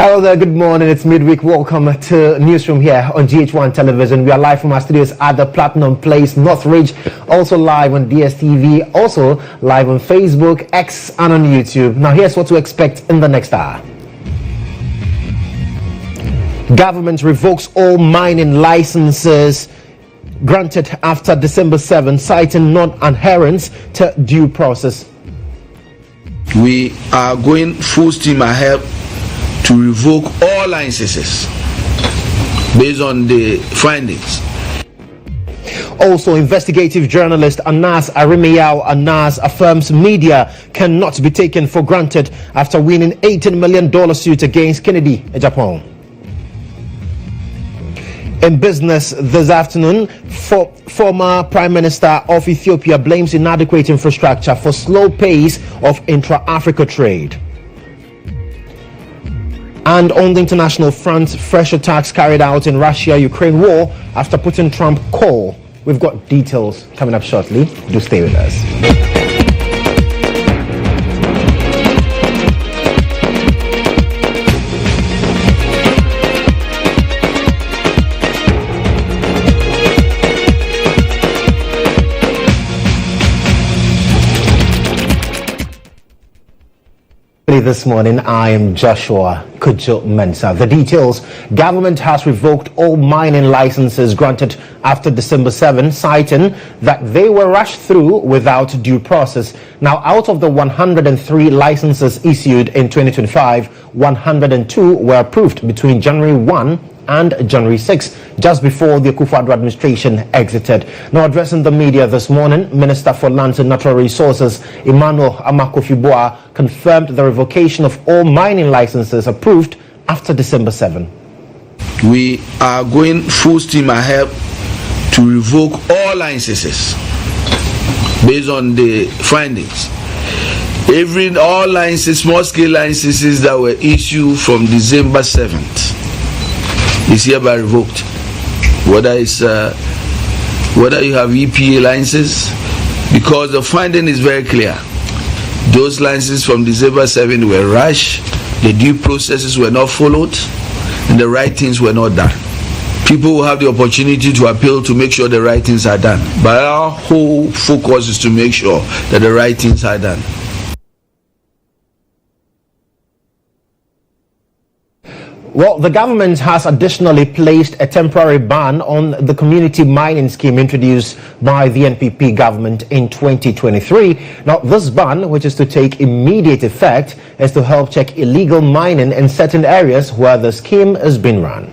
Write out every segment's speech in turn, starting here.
Hello there, good morning. It's midweek. Welcome to Newsroom here on GHOne Television. We are live from our studios at the Platinum Place, Northridge. Also live on DSTV, also live on Facebook, X, and on YouTube. Now here's what to expect in the next hour. Government revokes all mining licenses granted after December 7, citing non-adherence to due process. We are going full steam ahead to revoke all licenses based on the findings. Also, investigative journalist Anas Arimiyao Anas affirms media cannot be taken for granted after winning $18 million suit against Kennedy, Japan. In business this afternoon, former Prime Minister of Ethiopia blames inadequate infrastructure for slow pace of intra-Africa trade. And on the international front, fresh attacks carried out in Russia-Ukraine war after Putin Trump call. We've got details coming up shortly. Do stay with us. This morning, I am Joshua Kodjo Mensah. The details: government has revoked all mining licenses granted after December 7, citing that they were rushed through without due process. Now, out of the 103 licenses issued in 2025, 102 were approved between January 1 and January 6, just before the Akufo-Addo administration exited. Now, addressing the media this morning, Minister for Lands and Natural Resources Emmanuel Amakofi-Boa confirmed the revocation of all mining licenses approved after December 7. We are going full steam ahead to revoke all licenses based on the findings. All licenses, small-scale licenses that were issued from December 7th is hereby revoked. Whether you have EPA licenses, because the finding is very clear. Those licenses from December 7 were rushed, the due processes were not followed, and the right things were not done. People will have the opportunity to appeal to make sure the right things are done. But our whole focus is to make sure that the right things are done. Well, the government has additionally placed a temporary ban on the community mining scheme introduced by the NPP government in 2023. Now, this ban, which is to take immediate effect, is to help check illegal mining in certain areas where the scheme has been run.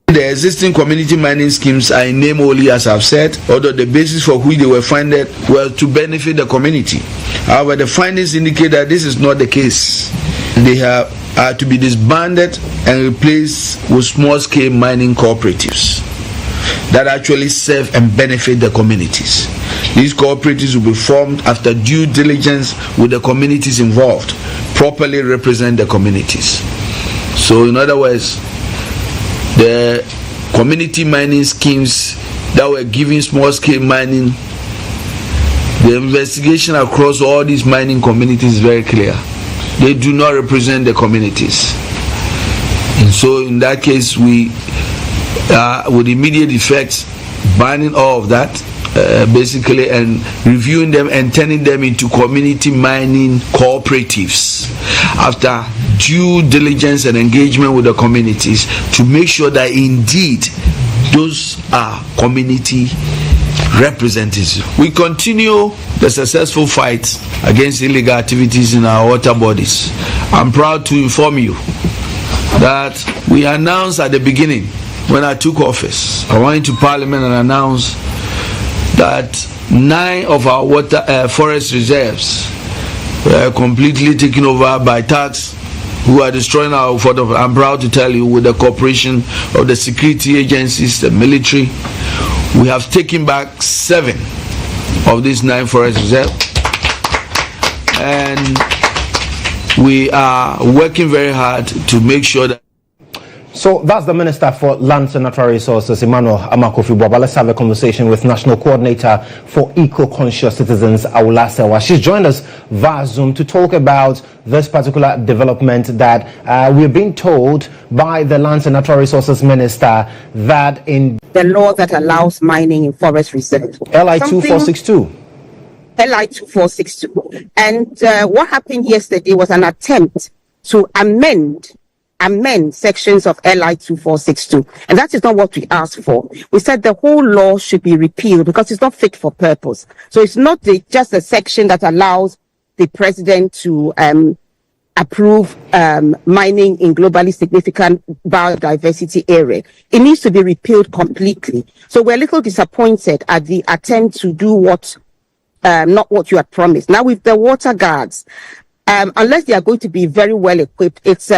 The existing community mining schemes are in name only, as I've said, although the basis for which they were funded were to benefit the community. However, the findings indicate that this is not the case. They are to be disbanded and replaced with small-scale mining cooperatives that actually serve and benefit the communities. These cooperatives will be formed after due diligence with the communities involved, properly represent the communities. So, in other words, the community mining schemes that were giving small-scale mining, the investigation across all these mining communities is very clear. They do not represent the communities. And so in that case, we with immediate effect banning all of that, basically, and reviewing them and turning them into community mining cooperatives after due diligence and engagement with the communities to make sure that indeed those are community representatives. We continue the successful fight against illegal activities in our water bodies. I'm proud to inform you that we announced at the beginning, when I took office, I went to Parliament and announced that 9 of our water forest reserves were completely taken over by thugs who are destroying our water. I'm proud to tell you, with the cooperation of the security agencies, the military, we have taken back 7 of these 9 forest reserves, and we are working very hard to make sure that. So that's the Minister for Lands and Natural Resources, Emmanuel Amakofi-Boaba. Let's have a conversation with National Coordinator for Eco-Conscious Citizens, Awula Sewa. She's joined us via Zoom to talk about this particular development that we're being told by the Lands and Natural Resources Minister that in the law that allows mining in forest reserve. LI 2462. LI 2462. And what happened yesterday was an attempt to amend sections of LI 2462. And that is not what we asked for. We said the whole law should be repealed because it's not fit for purpose. So it's not just a section that allows the president to approve mining in globally significant biodiversity area. It needs to be repealed completely. So we're a little disappointed at the attempt to do not what you had promised. Now with the water guards, unless they are going to be very well equipped, it's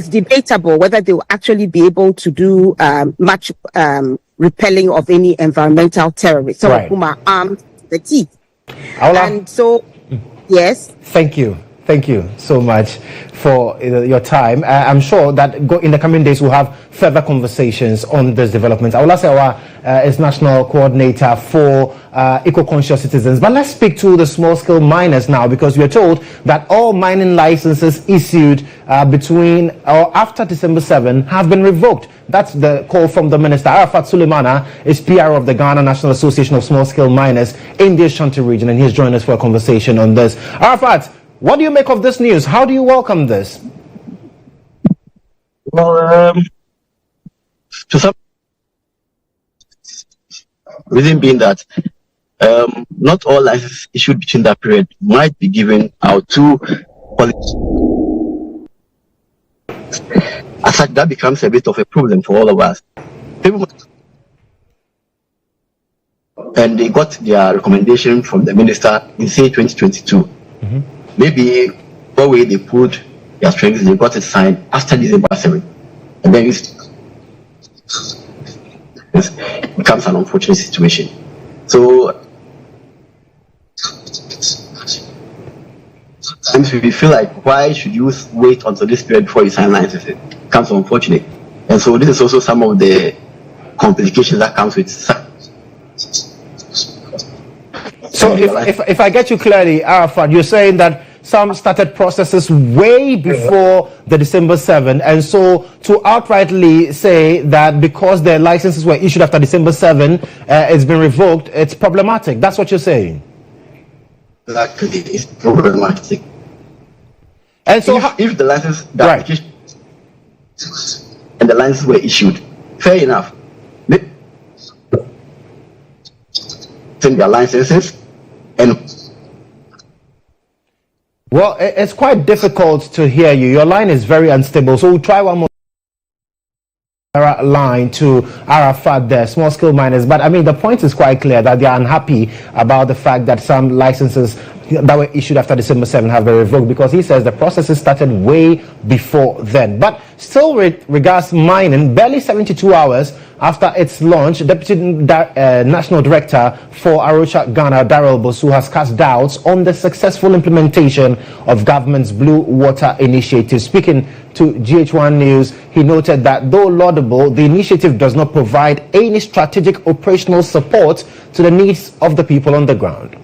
debatable whether they will actually be able to do much repelling of any environmental terrorists, some of whom are armed to the teeth. And so, yes. Thank you so much for your time. I'm sure that in the coming days we'll have further conversations on this development. Awula Sewa is National Coordinator for Eco-Conscious Citizens. But let's speak to the small-scale miners now, because we are told that all mining licenses issued between or after December 7 have been revoked. That's the call from the Minister. Arafat Sulemana is PR of the Ghana National Association of Small-Scale Miners in the Ashanti region, and he's joined us for a conversation on this. Arafat, what do you make of this news? How do you welcome this? Well, to some reason being that not all licenses issued between that period might be given out to politicians. As such, that becomes a bit of a problem for all of us. And they got their recommendation from the minister in say 2022. Mm-hmm. Maybe the way they put their strengths, they got it signed after December 7. And then it becomes an unfortunate situation. So sometimes we feel like, why should you wait until this period before you sign licenses? It becomes unfortunate. And so this is also some of the complications that comes with. So if I get you clearly, Arafat, you're saying that some started processes way before the December 7, and so to outrightly say that because their licenses were issued after December 7, it's been revoked, it's problematic. That's what you're saying? Exactly, it's problematic. And so if the license, the application and the licenses were issued, fair enough. They send their licenses and well, it's quite difficult to hear you. Your line is very unstable. So we'll try one more line to Arafat there, small-scale miners. But I mean, the point is quite clear that they are unhappy about the fact that some licenses that were issued after December 7 have been revoked, because he says the processes started way before then. But still regards mining, barely 72 hours after its launch, Deputy National Director for Arusha, Ghana, Darrell Bosu, has cast doubts on the successful implementation of government's Blue Water Initiative. Speaking to GHOne News, he noted that though laudable, the initiative does not provide any strategic operational support to the needs of the people on the ground.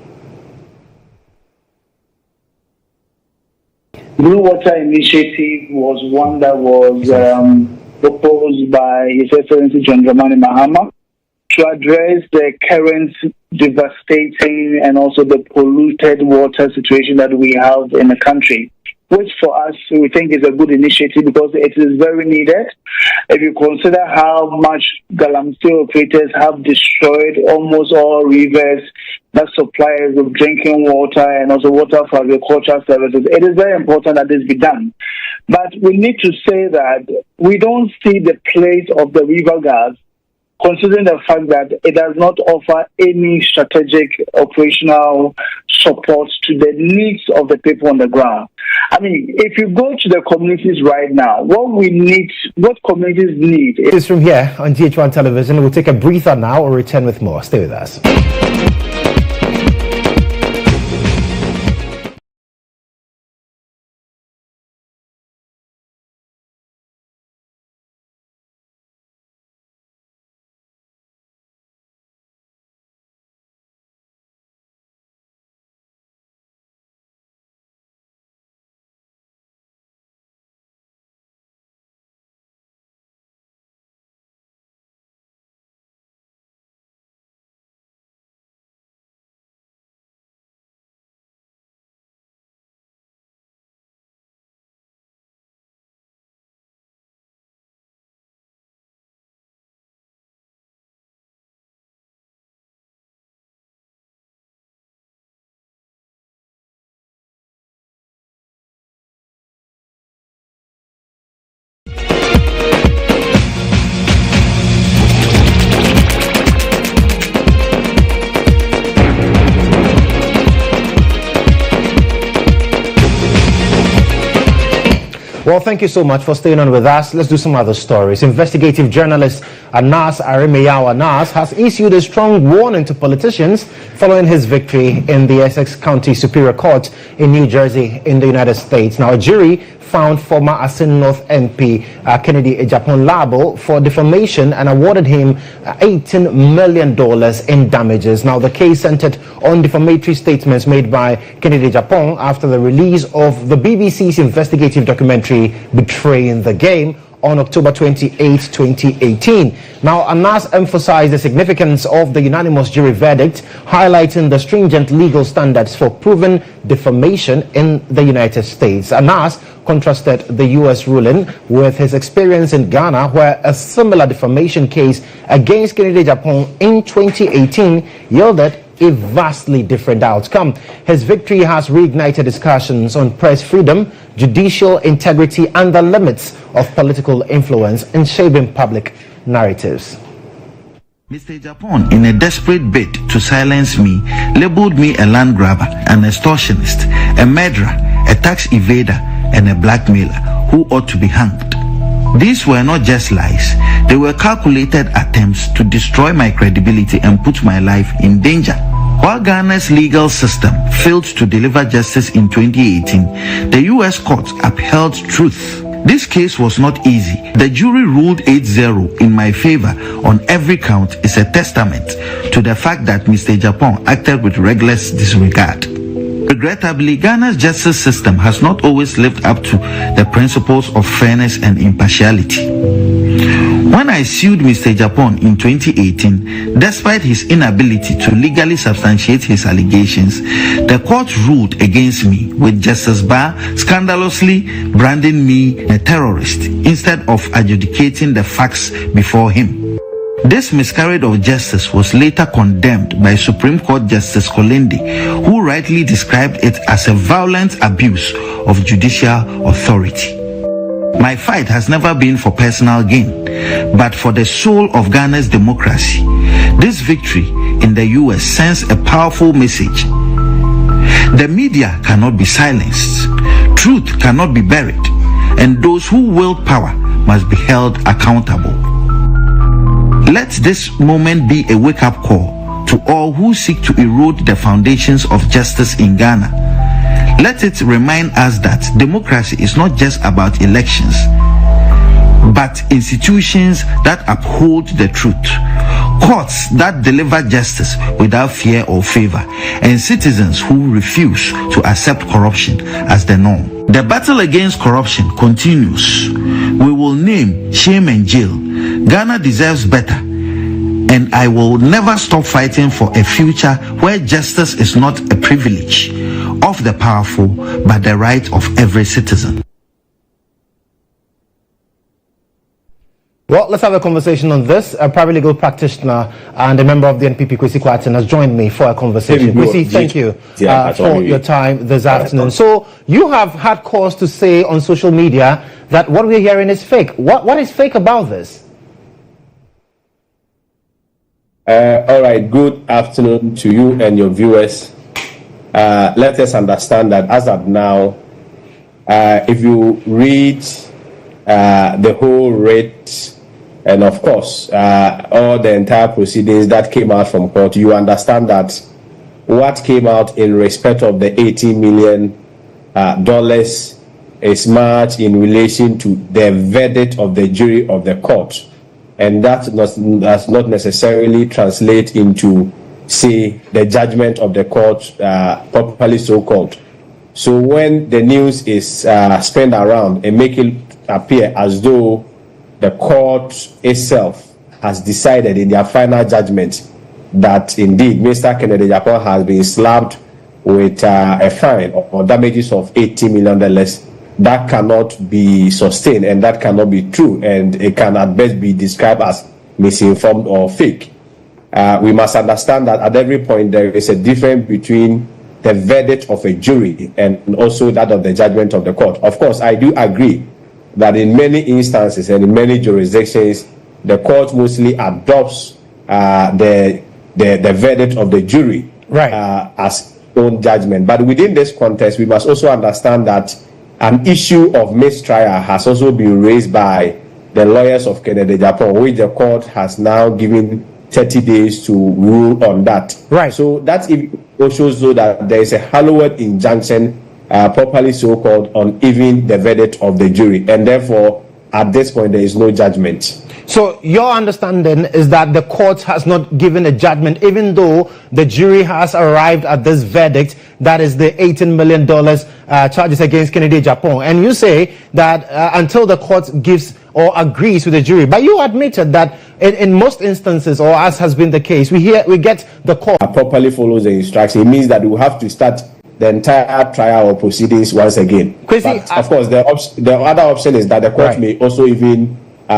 Blue Water Initiative was one that was proposed by His Excellency John Dramani Mahama to address the current devastating and also the polluted water situation that we have in the country, which for us we think is a good initiative because it is very needed. If you consider how much galamsey operators have destroyed almost all rivers that supply us with drinking water and also water for agricultural services, it is very important that this be done. But we need to say that we don't see the place of the river guards, considering the fact that it does not offer any strategic operational support to the needs of the people on the ground. I mean, if you go to the communities right now, what communities need is from here on GHOne Television. We'll take a breather now or return with more. Stay with us. Well, thank you so much for staying on with us. Let's do some other stories. Investigative journalist Anas Arimeyaw Anas has issued a strong warning to politicians following his victory in the Essex County Superior Court in New Jersey in the United States. Now, a jury found former Asin North MP Kennedy GHOne liable for defamation and awarded him $18 million in damages. Now, the case centered on defamatory statements made by Kennedy GHOne after the release of the BBC's investigative documentary Betraying the Game on October 28, 2018. Now, Anas emphasized the significance of the unanimous jury verdict, highlighting the stringent legal standards for proven defamation in the United States. Anas contrasted the U.S. ruling with his experience in Ghana, where a similar defamation case against Kennedy GHOne in 2018 yielded a vastly different outcome. His victory has reignited discussions on press freedom, judicial integrity, and the limits of political influence in shaping public narratives. Mr. GHOne, in a desperate bid to silence me, labeled me a land grabber, an extortionist, a murderer, a tax evader, and a blackmailer who ought to be hanged. These were not just lies. They were calculated attempts to destroy my credibility and put my life in danger. While Ghana's legal system failed to deliver justice in 2018, the U.S. courts upheld truth. This case was not easy. The jury ruled 8-0 in my favor on every count is a testament to the fact that Mr. GHOne acted with reckless disregard. Regrettably, Ghana's justice system has not always lived up to the principles of fairness and impartiality. When I sued Mr. GHOne in 2018, despite his inability to legally substantiate his allegations, the court ruled against me, with Justice Barr scandalously branding me a terrorist instead of adjudicating the facts before him. This miscarriage of justice was later condemned by Supreme Court Justice Kolende, who rightly described it as a violent abuse of judicial authority. My fight has never been for personal gain, but for the soul of Ghana's democracy. This victory in the US sends a powerful message. The media cannot be silenced, truth cannot be buried, and those who wield power must be held accountable. Let this moment be a wake-up call to all who seek to erode the foundations of justice in Ghana. Let it remind us that democracy is not just about elections, but institutions that uphold the truth, courts that deliver justice without fear or favor, and citizens who refuse to accept corruption as the norm. The battle against corruption continues. We will name, shame, and jail. Ghana deserves better, and I will never stop fighting for a future where justice is not a privilege of the powerful, but the right of every citizen. Well, let's have a conversation on this. A paralegal practitioner and a member of the NPP, Kwesi Kwarteng, has joined me for a conversation. Kwesi, thank you for your time this afternoon. So you have had cause to say on social media that what we're hearing is fake. What is fake about this? All right, good afternoon to you and your viewers. Let us understand that as of now, if you read the whole writ and of course all the entire proceedings that came out from court, you understand that what came out in respect of the $18 million is much in relation to the verdict of the jury of the court, and that does not necessarily translate into, say, the judgment of the court, properly so called. So when the news is spun around and make it appear as though the court itself has decided in their final judgment that indeed Mr. Kennedy GHOne has been slapped with a fine or damages of $80 million, that cannot be sustained and that cannot be true, and it can at best be described as misinformed or fake. We must understand that at every point there is a difference between the verdict of a jury and also that of the judgment of the court. Of course, I do agree that in many instances and in many jurisdictions, the court mostly adopts the verdict of the jury, right, as own judgment. But within this context, we must also understand that an issue of mistrial has also been raised by the lawyers of Kennedy Japan, which the court has now given 30 days to rule on that. Right. So that shows though that there is a hallowed injunction, properly so-called, on even the verdict of the jury, and therefore at this point there is no judgment. So your understanding is that the court has not given a judgment, even though the jury has arrived at this verdict, that is the $18 million charges against Kennedy Japan. And you say that until the court gives or agrees with the jury. But you admitted that in most instances, or as has been the case, we get the court properly follows the instruction. It means that we have to start the entire trial or proceedings once again. But of course, the other option is that the court may also even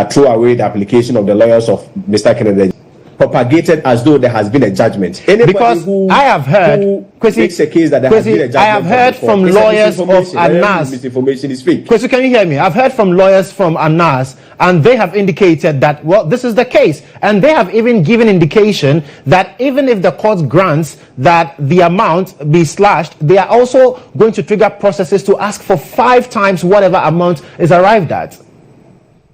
throw away the application of the lawyers of Mr. Kennedy, propagated as though there has been a judgment. Anybody because I have heard, makes a case that there has been a judgment. I have heard from lawyers of ANAS. Misinformation is fake. Kwesi, can you hear me? I've heard from lawyers from ANAS, and they have indicated that, well, this is the case. And they have even given indication that even if the court grants that the amount be slashed, they are also going to trigger processes to ask for 5 times whatever amount is arrived at.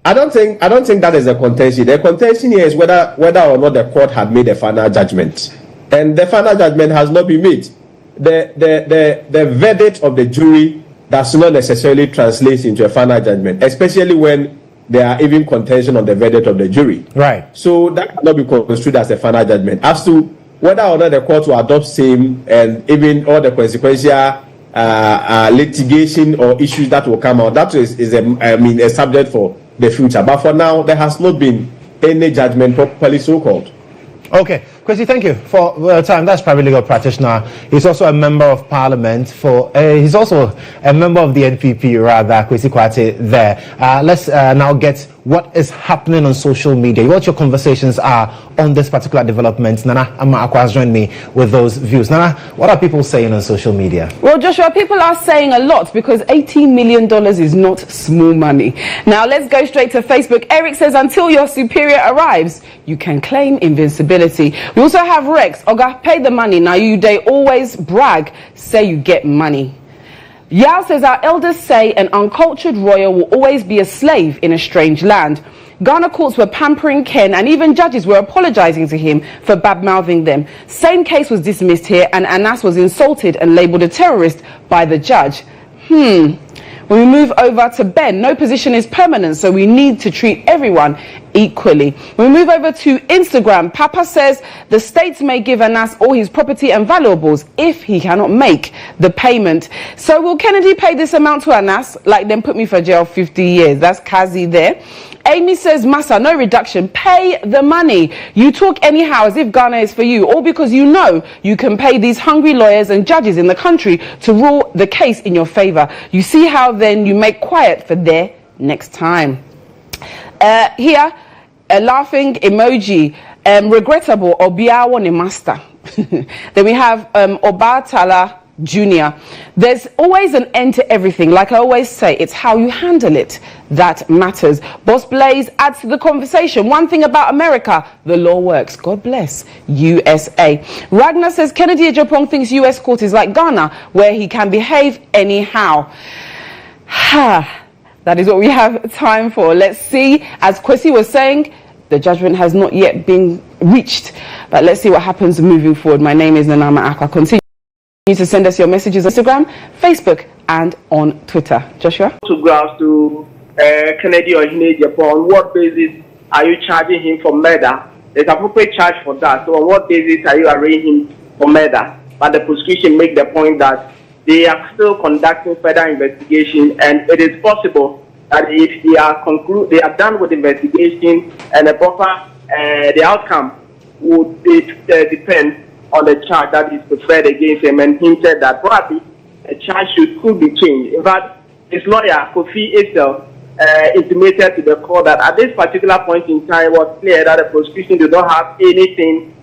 I don't think that is the contention. The contention here is whether or not the court had made a final judgment, and the final judgment has not been made. The verdict of the jury does not necessarily translate into a final judgment, especially when there are even contention on the verdict of the jury. Right. So that cannot be construed as a final judgment. As to whether or not the court will adopt same and even all the consequential litigation or issues that will come out, that is a subject for the future. But for now, there has not been any judgment properly so-called. Okay, Kwesi, thank you for the time. That's private legal practitioner. He's also a member of parliament he's also a member of the NPP, rather, Kwesi Kwate there. Let's now get what is happening on social media, what your conversations are on this particular development. Nana Ama Akwa has joined me with those views. Nana, what are people saying on social media? Well, Joshua, people are saying a lot because $18 million is not small money. Now, let's go straight to Facebook. Eric says, until your superior arrives, you can claim invincibility. We also have Rex. Oga, pay the money. Now, they always brag, say you get money. Yao says, our elders say an uncultured royal will always be a slave in a strange land. Ghana courts were pampering Ken, and even judges were apologizing to him for bad-mouthing them. Same case was dismissed here, and Anas was insulted and labeled a terrorist by the judge. When we move over to Ben, no position is permanent, so we need to treat everyone equally. When we move over to Instagram, Papa says the states may give Anas all his property and valuables if he cannot make the payment. So will Kennedy pay this amount to Anas, like then put me for jail 50 years? That's Kazi there. Amy says, Massa, no reduction, pay the money. You talk anyhow as if Ghana is for you, all because you know you can pay these hungry lawyers and judges in the country to rule the case in your favor. You see how then you make quiet for their next time. Here, a laughing emoji, regrettable, Obiawo ne master. Then we have Obatala Junior. There's always an end to everything. Like I always say, it's how you handle it that matters. Boss Blaze adds to the conversation. One thing about America, the law works. God bless USA. Ragnar says Kennedy Ejapong thinks US court is like Ghana, where he can behave anyhow. That is what we have time for. Let's see. As Kwesi was saying, the judgment has not yet been reached, but let's see what happens moving forward. My name is Nanama Akwa. Continue to send us your messages on Instagram, Facebook, and on Twitter. Joshua? To Kennedy or Japan, on what basis are you charging him for murder? There's appropriate charge for that. So on what basis are you arraigning him for murder? But the prosecution make the point that they are still conducting further investigation, and it is possible that if they are done with the investigation and the proper the outcome would depend on the charge that is preferred against him, and he said that probably a charge could be changed. In fact, his lawyer, Kofi Isel, intimated to the court that at this particular point in time it was clear that the prosecution did not have anything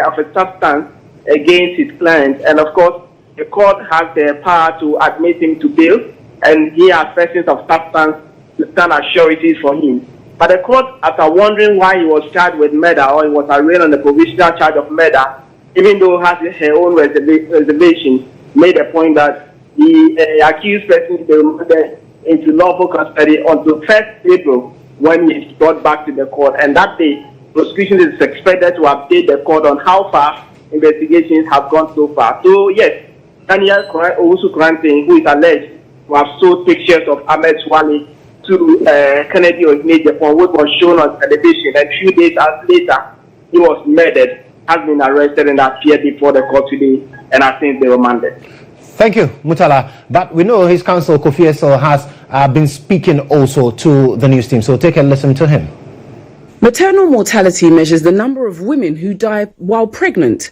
of a substance against his client, and of course the court has the power to admit him to bail, and he has persons of substance to stand as sureties for him. But the court, after wondering why he was charged with murder, or he was arraigned on the provisional charge of murder, even though has her own reservation, made a point that the accused person, into lawful custody until 1st April when he is brought back to the court. And that day, prosecution is expected to update the court on how far investigations have gone so far. So yes, Daniel Owusu Kuranteng, who is alleged to have sold pictures of Ahmed Swale to Kennedy Ohinejepon, which was shown on television, and a few days later, he was murdered, has been arrested and appeared before the court today, and has since been remanded. Thank you, Mutala. But we know his counsel, Kofi Esel, has been speaking also to the news team, so take a listen to him. Maternal mortality measures the number of women who die while pregnant.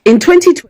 In 2020,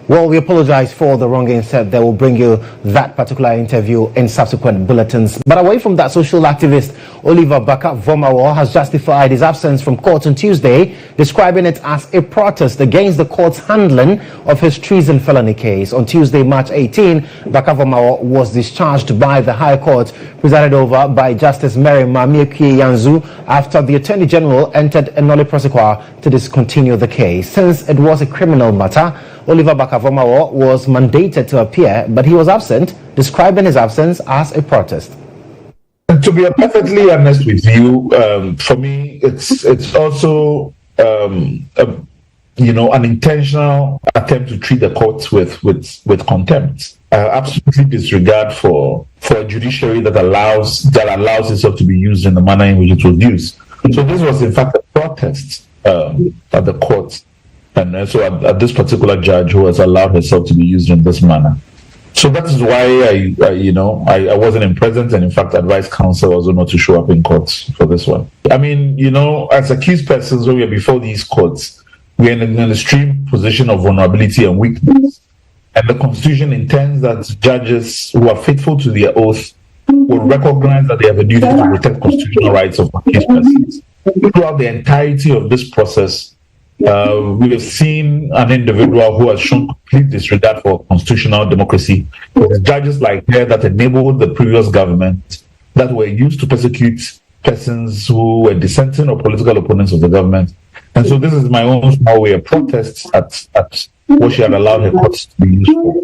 well, we apologize for the wrong insert. They will bring you that particular interview in subsequent bulletins. But away from that, social activist Oliver Baka-Vomawo has justified his absence from court on Tuesday, describing it as a protest against the court's handling of his treason felony case. On Tuesday, March 18, Baka-Vomawo was discharged by the High Court, presided over by Justice Mary Mamie-Yanzu, after the Attorney General entered a nolle prosequi to discontinue the case. Since it was a criminal matter, Oliver Baka-Vomawo was mandated to appear, but he was absent, describing his absence as a protest. To be perfectly honest with you, for me, it's also an intentional attempt to treat the courts with contempt. Absolutely disregard for a judiciary that allows itself to be used in the manner in which it was used. So this was in fact a protest at the courts. And so at this particular judge who has allowed herself to be used in this manner. So that is why I wasn't present, and in fact advised counsel also not to show up in court for this one. I mean, as accused persons when we are before these courts, we are in an extreme position of vulnerability and weakness. And the Constitution intends that judges who are faithful to their oath will recognize that they have a duty to protect constitutional rights of accused persons. Throughout the entirety of this process, we have seen an individual who has shown complete disregard for constitutional democracy. It is judges like her that enabled the previous government that were used to persecute persons who were dissenting or political opponents of the government. And so this is my own small way of protest at what she had allowed her courts to be used for.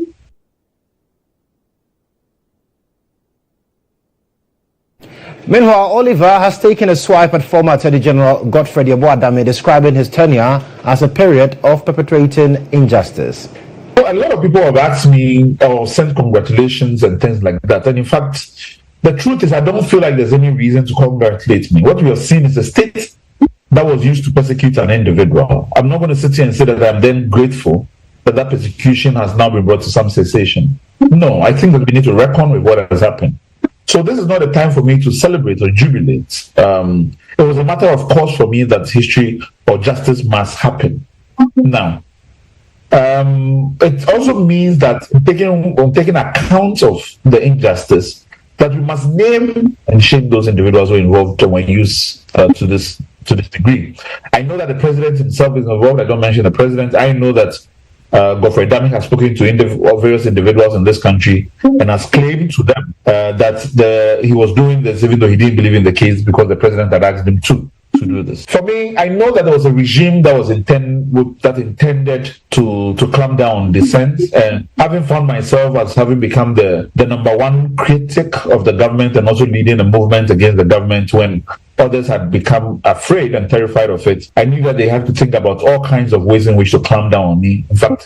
Meanwhile, Oliver has taken a swipe at former Attorney General Godfred Yeboah-Dame, describing his tenure as a period of perpetrating injustice. A lot of people have asked me or sent congratulations and things like that. And in fact, the truth is I don't feel like there's any reason to congratulate me. What we have seen is a state that was used to persecute an individual. I'm not going to sit here and say that I'm then grateful that persecution has now been brought to some cessation. No, I think that we need to reckon with what has happened. So this is not a time for me to celebrate or jubilate. It was a matter of course for me that history or justice must happen. Now, it also means that taking account of the injustice, that we must name and shame those individuals who are involved when used to this degree. I know that the president himself is involved. I don't mention the president. I know that Godfred Dame has spoken to various individuals in this country and has claimed to them that he was doing this even though he didn't believe in the case because the president had asked him to do this. For me, I know that there was a regime that was intended to clamp down on dissent, and having found myself as having become the number one critic of the government and also leading a movement against the government when others had become afraid and terrified of it, I knew that they had to think about all kinds of ways in which to clamp down on me. In fact,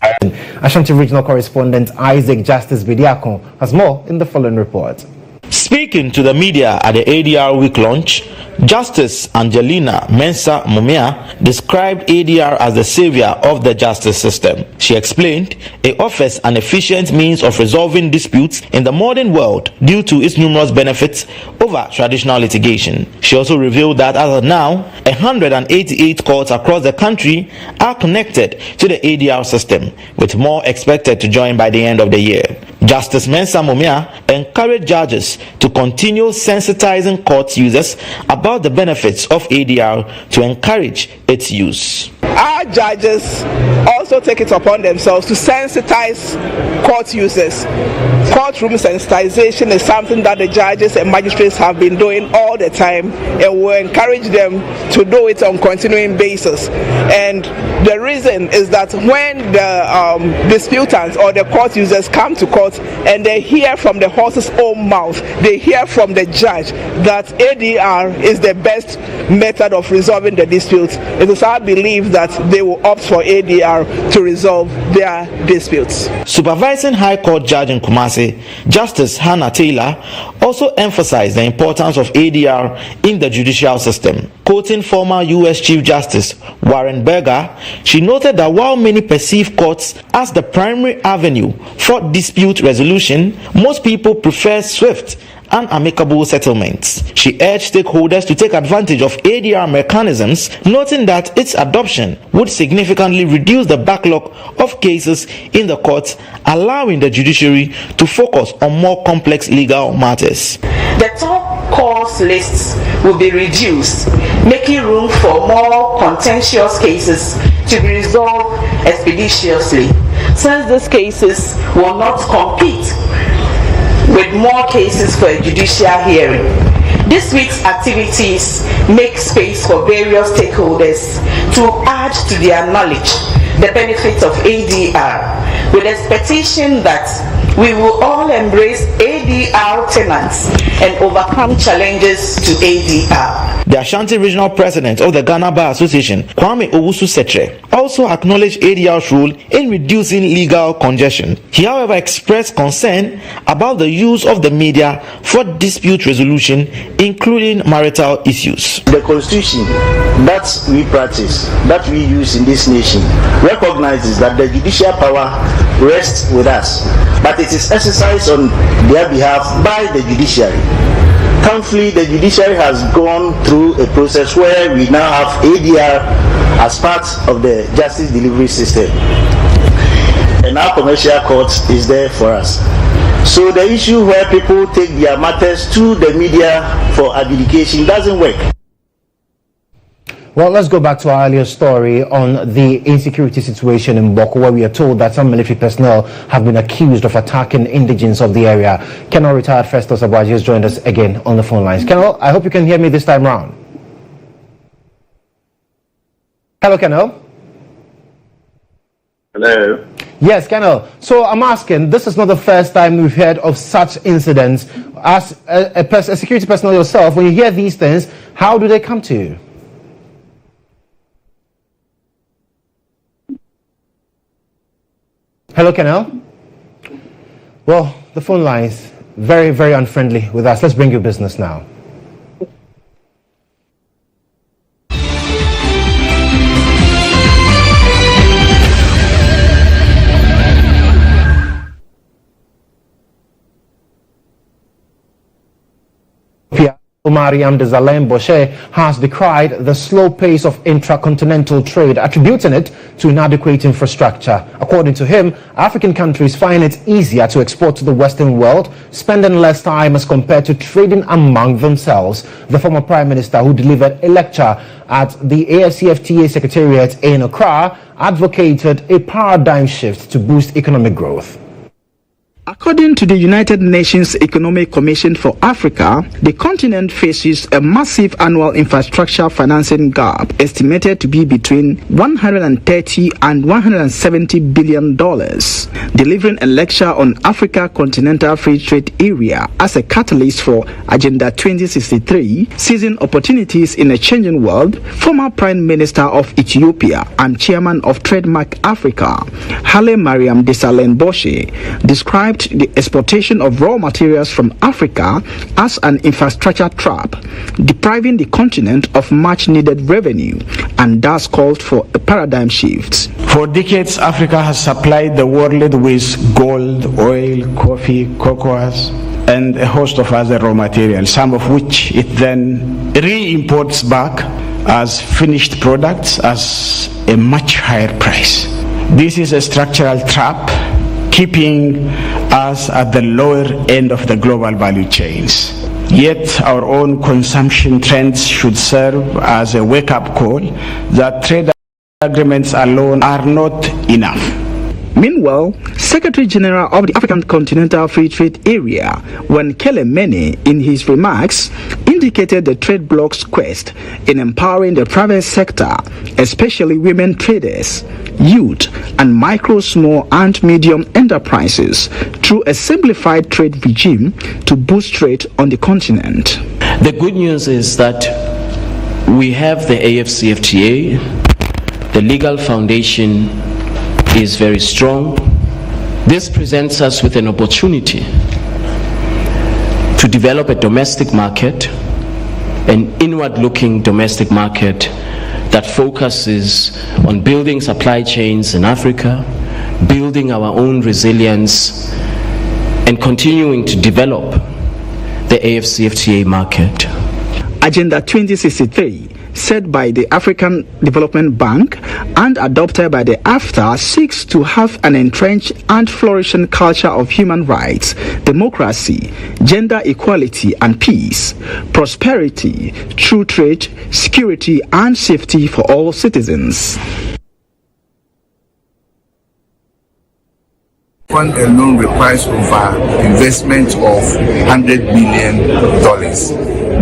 Ashanti Regional Correspondent Isaac Justice Bidiakon has more in the following report. Speaking to the media at the ADR week launch, Justice Angelina Mensah Mumia described ADR as the savior of the justice system. She explained it offers an efficient means of resolving disputes in the modern world due to its numerous benefits over traditional litigation. She also revealed that as of now, 188 courts across the country are connected to the ADR system, with more expected to join by the end of the year. Justice Mensah Mumia encouraged judges to continue sensitizing court users about the benefits of ADR to encourage its use. Our judges also take it upon themselves to sensitize court users. Courtroom sensitization is something that the judges and magistrates have been doing all the time, and we encourage them to do it on a continuing basis. And the reason is that when the disputants or the court users come to court and they hear from the horse's own mouth, they hear from the judge that ADR is the best method of resolving the disputes, it is our belief that they will opt for ADR to resolve their disputes. Supervising High Court Judge in Kumasi, Justice Hannah Taylor, also emphasized the importance of ADR in the judicial system. Quoting former U.S. Chief Justice Warren Burger, she noted that while many perceive courts as the primary avenue for dispute resolution, most people prefer swift and amicable settlements. She urged stakeholders to take advantage of ADR mechanisms, noting that its adoption would significantly reduce the backlog of cases in the courts, allowing the judiciary to focus on more complex legal matters. The top cause lists will be reduced, making room for more contentious cases to be resolved expeditiously, since these cases will not compete with more cases for a judicial hearing. This week's activities make space for various stakeholders to add to their knowledge the benefits of ADR, with expectation that we will all embrace ADR tenets and overcome challenges to ADR. The Ashanti Regional President of the Ghana Bar Association, Kwame Owusu-Setre, also acknowledged ADR's role in reducing legal congestion. He, however, expressed concern about the use of the media for dispute resolution, including marital issues. The constitution that we practice, that we use in this nation, recognizes that the judicial power rests with us, but it is exercised on their behalf by the judiciary. Thankfully, the judiciary has gone through a process where we now have ADR as part of the justice delivery system, and our commercial court is there for us. So the issue where people take their matters to the media for adjudication doesn't work. Well, let's go back to our earlier story on the insecurity situation in Boko, where we are told that some military personnel have been accused of attacking indigents of the area. Colonel retired Festus Abuaji has joined us again on the phone lines. Colonel, I hope you can hear me this time round. Hello, Colonel. Hello. Yes, Colonel. So I'm asking, this is not the first time we've heard of such incidents. As a security personnel yourself, when you hear these things, how do they come to you? Hello, Colonel. Well, the phone line is very, very unfriendly with us. Let's bring you business now. Mariam Desalegn Boshe has decried the slow pace of intracontinental trade, attributing it to inadequate infrastructure. According to him, African countries find it easier to export to the Western world, spending less time as compared to trading among themselves. The former Prime Minister, who delivered a lecture at the AfCFTA Secretariat in Accra, advocated a paradigm shift to boost economic growth. According to the United Nations Economic Commission for Africa, the continent faces a massive annual infrastructure financing gap estimated to be between $130 and $170 billion. Delivering a lecture on Africa Continental Free Trade Area as a catalyst for Agenda 2063, seizing opportunities in a changing world, former Prime Minister of Ethiopia and Chairman of Trademark Africa, Haile Mariam Desalegn Boshe, described the exportation of raw materials from Africa as an infrastructure trap, depriving the continent of much needed revenue, and thus called for a paradigm shift. For decades, Africa has supplied the world with gold, oil, coffee, cocoa, and a host of other raw materials, some of which it then re-imports back as finished products as a much higher price. This is a structural trap, keeping us at the lower end of the global value chains. Yet our own consumption trends should serve as a wake-up call that trade agreements alone are not enough. Meanwhile, Secretary General of the African Continental Free Trade Area, Wankele Mene, in his remarks, indicated the trade bloc's quest in empowering the private sector, especially women traders, youth, and micro, small, and medium enterprises through a simplified trade regime to boost trade on the continent. The good news is that we have the AfCFTA. The legal foundation is very strong. This presents us with an opportunity to develop a domestic market, an inward-looking domestic market that focuses on building supply chains in Africa, building our own resilience, and continuing to develop the AfCFTA market. Agenda 2063, set by the African Development Bank and adopted by the AfCFTA, seeks to have an entrenched and flourishing culture of human rights, democracy, gender equality and peace, prosperity, true trade, security and safety for all citizens. Fund alone requires over investment of $100 billion.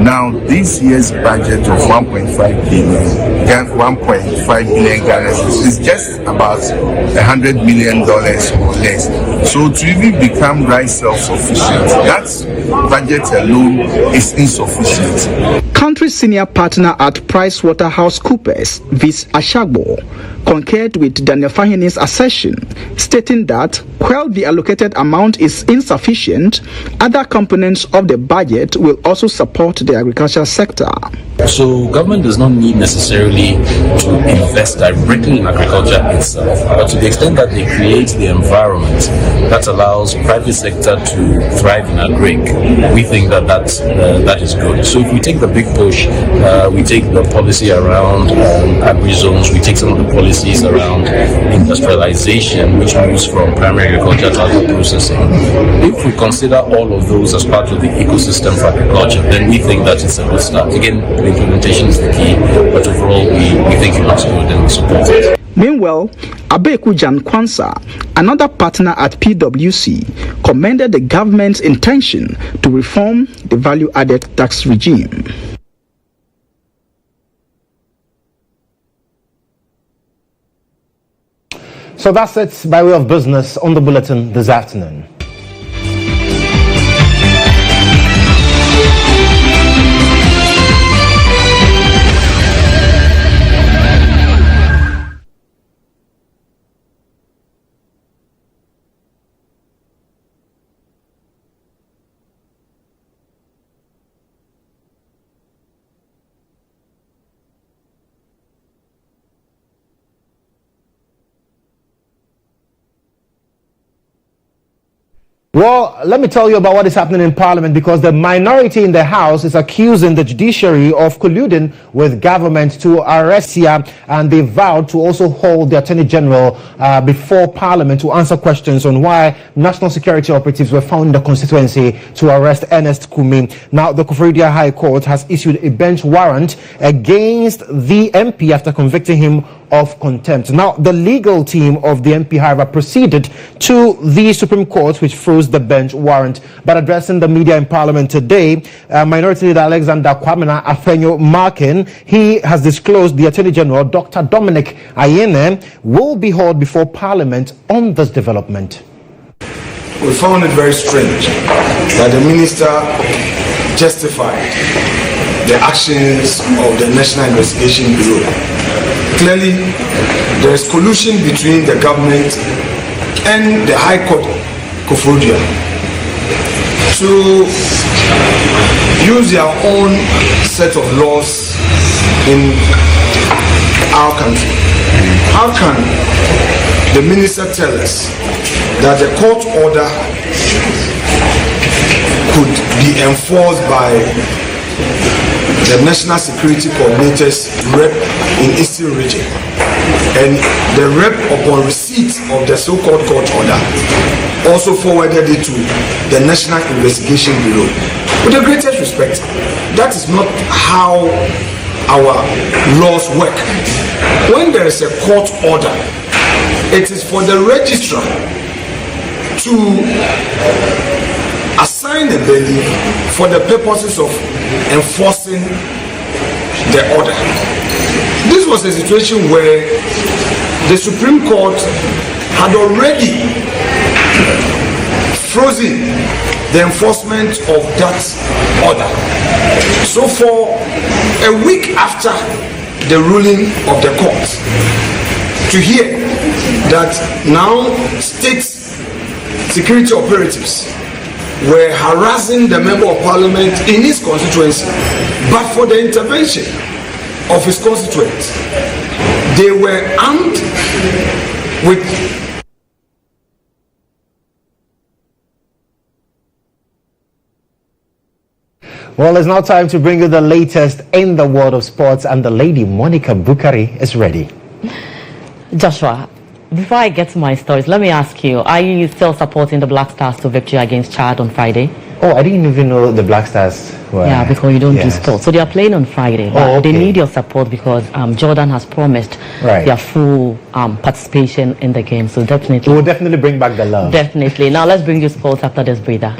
Now, this year's budget of 1.5 billion Ghana is just about $100 million or less. So to even become rice self-sufficient, that budget alone is insufficient. Country senior partner at PricewaterhouseCoopers, Vice Ashagbo, concurred with Daniel Fahine's assertion, stating that while the allocated amount is insufficient, other components of the budget will also support the agricultural sector. So government does not need necessarily to invest directly in agriculture itself, but to the extent that they create the environment that allows private sector to thrive in agri, we think that is good. So if we take the big push, we take the policy around agri-zones, we take some of the policies around industrialization, which moves from primary agriculture to agro-processing. If we consider all of those as part of the ecosystem for agriculture, then we think that it's a good start. Again, the implementation is the key, but overall we think it looks good and we support it. Meanwhile, Abeku Jan Kwanzaa, another partner at PwC, commended the government's intention to reform the value-added tax regime. So that's it by way of business on the bulletin this afternoon. Well, let me tell you about what is happening in Parliament, because the minority in the House is accusing the judiciary of colluding with government to arrest her, and they vowed to also hold the Attorney General before Parliament to answer questions on why national security operatives were found in the constituency to arrest Ernest Kumi. Now, the Koforidua High Court has issued a bench warrant against the MP after convicting him of contempt. Now, the legal team of the MP, however, proceeded to the Supreme Court, which froze the bench warrant. But addressing the media in Parliament today, Minority Leader Alexander Kwamena Afenyo Markin, he has disclosed the Attorney General, Dr. Dominic Ayene, will be heard before Parliament on this development. We found it very strange that the minister justified the actions of the National Investigation Bureau. Clearly, there is collusion between the government and the High Court, Koforidua, to use their own set of laws in our country. How can the minister tell us that the court order could be enforced by the National Security Coordinator's rep in Eastern Region, And the rep, upon receipt of the so-called court order, also forwarded it to the National Investigation Bureau. With the greatest respect, that is not how our laws work. When there is a court order, it is for the registrar to assign a bailiff for the purposes of enforcing the order. This was a situation where the Supreme Court had already frozen the enforcement of that order. So for a week after the ruling of the court, to hear that now state security operatives were harassing the member of parliament in his constituency, but for the intervention of his constituents, they were armed with Well, it's now time to bring you the latest in the world of sports, and the lady Monica Bukari is ready. Joshua, before I get to my stories, let me ask you, are you still supporting the Black Stars to victory against Chad on Friday? Oh, I didn't even know the Black Stars were... Yeah, because you don't do sports. So they are playing on Friday, but they need your support because Jordan has promised their full participation in the game. So definitely... We'll definitely bring back the love. Definitely. Now let's bring you sports after this breather.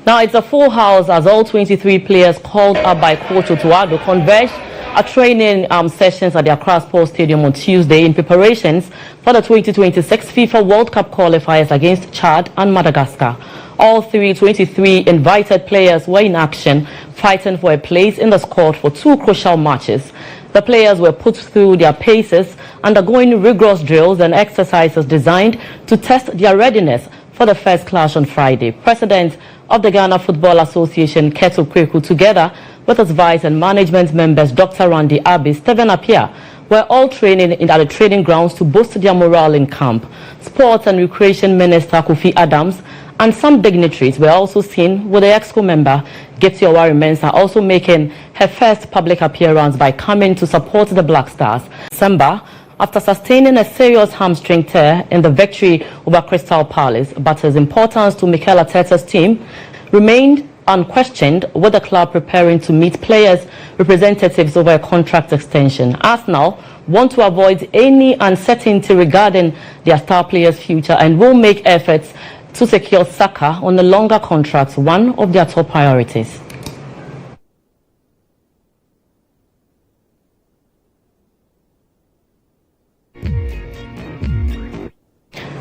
Now it's a full house as all 23 players called up by Kodjo to converged at training sessions at the Accra Sports Stadium on Tuesday in preparations for the 2026 FIFA World Cup qualifiers against Chad and Madagascar. All 23 invited players were in action, fighting for a place in the squad for two crucial matches. The players were put through their paces, undergoing rigorous drills and exercises designed to test their readiness for the first clash on Friday. President of the Ghana Football Association, Kodjo, together with its vice and management members, Dr. Randy Abbey, Stephen Appiah, were all training at the training grounds to boost their morale in camp. Sports and Recreation Minister Kofi Adams and some dignitaries were also seen with the EXCO member, Mensah, also making her first public appearance by coming to support the Black Stars. Samba, after sustaining a serious hamstring tear in the victory over Crystal Palace, but his importance to Mikel Arteta's team remained unquestioned, with the club preparing to meet players' representatives over a contract extension. Arsenal want to avoid any uncertainty regarding their star players' future and will make efforts to secure Saka on the longer contracts, one of their top priorities.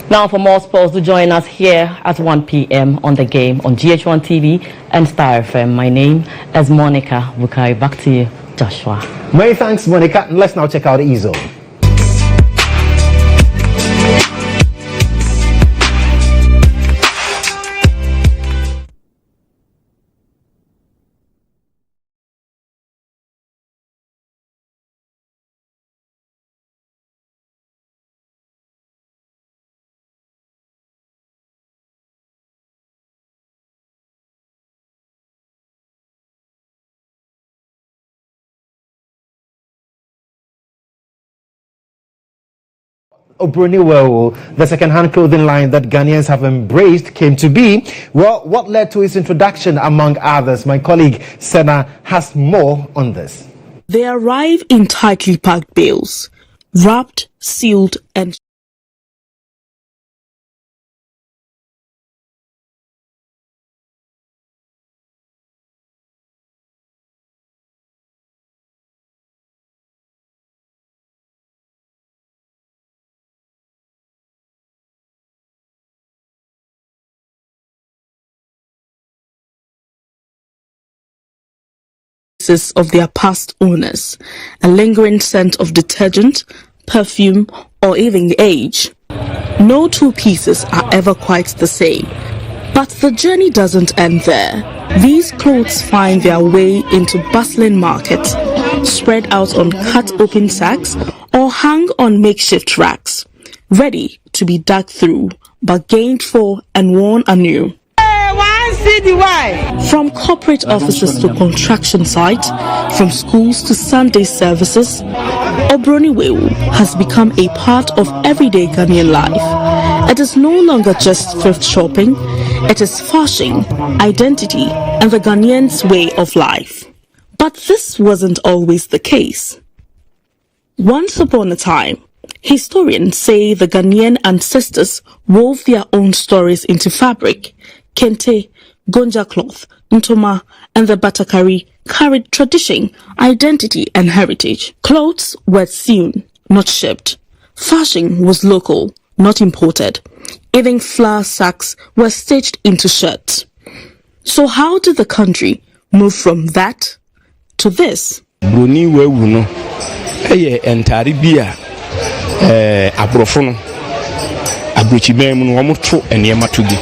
Now for more sports, to join us here at 1 p.m. on The Game on GHOne TV and Star FM. My name is Monica Bukari. Back to you, Joshua. Many thanks, Monica. Let's now check out E-Zone. Obroniwewo, the second-hand clothing line that Ghanaians have embraced, came to be. Well, what led to its introduction, among others? My colleague Senna has more on this. They arrive in tightly packed bales, wrapped, sealed, and of their past owners, a lingering scent of detergent, perfume, or even age. No two pieces are ever quite the same, but the journey doesn't end there. These clothes find their way into bustling markets, spread out on cut-open sacks or hang on makeshift racks, ready to be dug through, bargained for and worn anew. One see the why. From corporate offices to construction sites, from schools to Sunday services, Obroniwewu has become a part of everyday Ghanaian life. It is no longer just thrift shopping, it is fashion, identity, and the Ghanaians' way of life. But this wasn't always the case. Once upon a time, historians say the Ghanaian ancestors wove their own stories into fabric. Kente, gonja cloth, ntoma, and the batakari carried tradition, identity, and heritage. Clothes were sewn, not shipped. Fashion was local, not imported. Even flour sacks were stitched into shirts. So how did the country move from that to this? Bruni wewu no eye entare bia abrofo no abrochiban mu no omo to enema to bi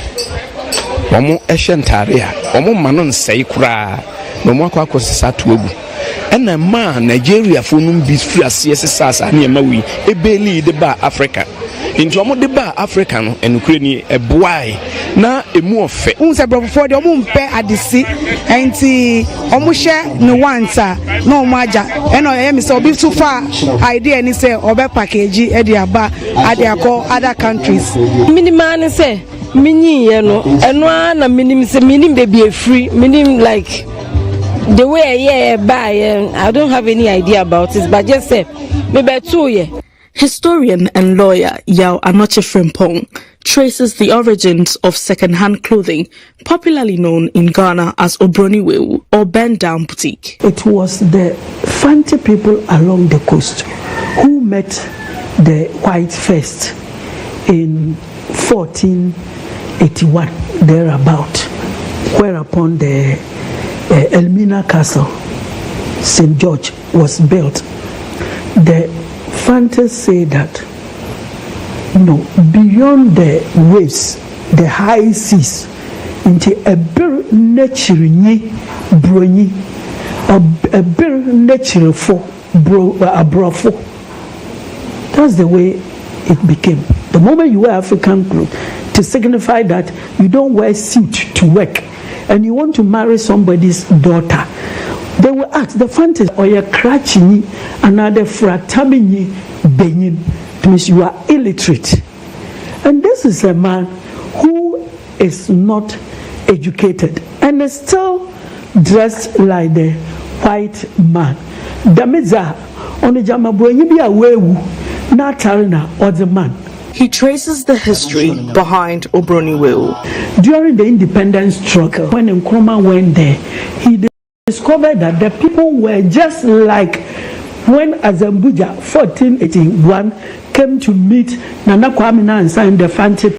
omo ehye ntare a omo ma no nsei kura no mo akwa akosisa to agu ena ma Nigeria fo no bi free ase sasa na ema wi ebeli de ba Africa nti omo de ba Africa no enukure ni eboai na emu ofe unse brofo de omo mpe adisi enti omo hye no wanta na omo aja eno ye mi se obi too far idea ni se obe package e de aba ade akọ other countries minima ni se minyi ye no eno na minim se minim be be free minim like the way I don't have any idea about it, but just say maybe 2 years. Historian and lawyer Yao Anoche Frimpong traces the origins of second-hand clothing, popularly known in Ghana as Obroniwewu or bend-down boutique. It was the Fante people along the coast who met the white first in 1481, thereabout, whereupon the Elmina Castle, St. George, was built. The Fantas say that, beyond the waves, the high seas, into a bir nature brony, a bir nature for brofo. That's the way it became. The moment you wear African clothes, to signify that you don't wear suit to work, and you want to marry somebody's daughter, they will ask the fantasy or your crachini another fratamini benin. It means you are illiterate. And this is a man who is not educated and is still dressed like the white man. Damiza onijamabuenyi bi awewu na tarina or the man. He traces the history behind Obroniwewu. During the independence struggle, when Nkrumah went there, he discovered that the people were just like when Azambuja 1481 came to meet Nana Kwame and signed the Fante